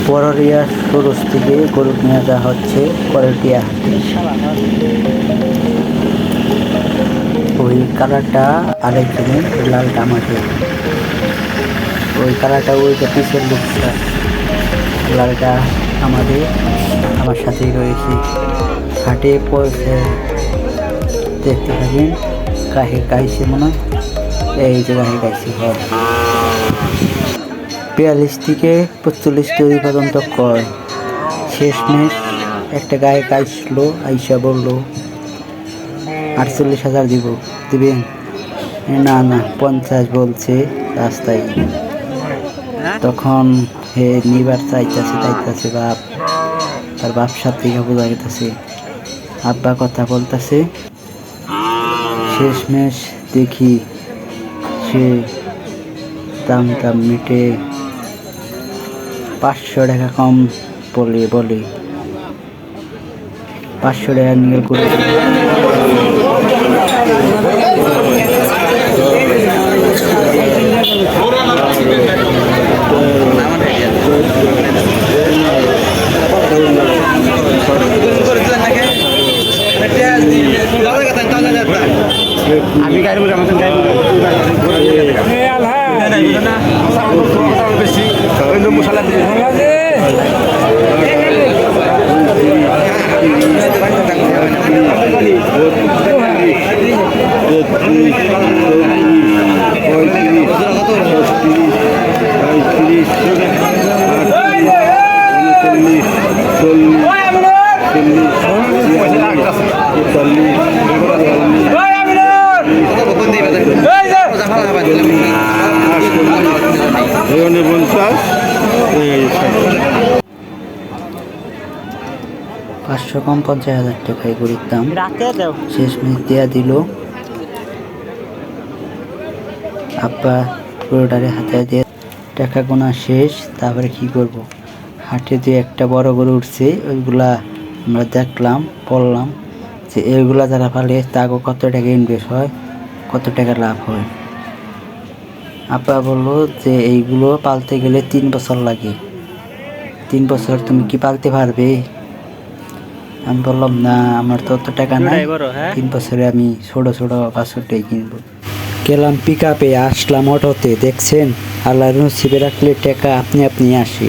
পররিয়া সরুজ থেকে গরু নিয়ে যাওয়া হচ্ছে করটিয়া হাটে। ওই কালারটা আরেকজনের, লালটা আমাদের। ওই কালারটা ওই যে পিছের লুকটা, লালটা আমাদের, আমার সাথেই রয়েছে। হাটে পৌঁছে দেখতে থাকেন। গায়ে গাইছে মনে হয়, এই যে গায়ে গাইছে। 42 থেকে 45 তৈরি পর্যন্ত কয়। শেষমেশ একটা গায়ে গাইছিল, আইসা বললো 48,000 দিবেন। না না 50 বলছে রাস্তায়। তখন হে নিবার চাইতাছে বাপ, তার বাপ সাথে বোঝা গেছে। আব্বা কথা বলতেছে। শেষমেশ দেখি সে দাম মিটে 500 টাকা কম বলে 500 টাকা নিয়ে করে। আমি গাড়ি আমাদের বেশি মশলা পাঁচশো কম 50,000 টাকায় গরিব দাম। শেষমেশ দেয়া দিল। আব্বা গরুটারে হাতে দিয়ে টাকা গোনা শেষ। তারপরে কি করব, হাটে যে একটা বড় গরু উঠছে, ওইগুলা আমরা দেখলাম, বললাম যে এইগুলা যারা পালে তাকে কত টাকা ইনভেস্ট হয়, কত টাকা লাভ হয়। আব্বা বললো যে এইগুলো পালতে গেলে 3 বছর লাগে। 3 বছর তুমি কি পালতে পারবে? আমি বললাম না, আমার তো অত টাকা নাই, 3 বছরে আমি ছোট বাছুরটাই কিনবো। গেলাম পিক আপে, আসলাম অটোতে। দেখছেন, আল্লাহর নসিবে রাখলে টাকা আপনি আসে।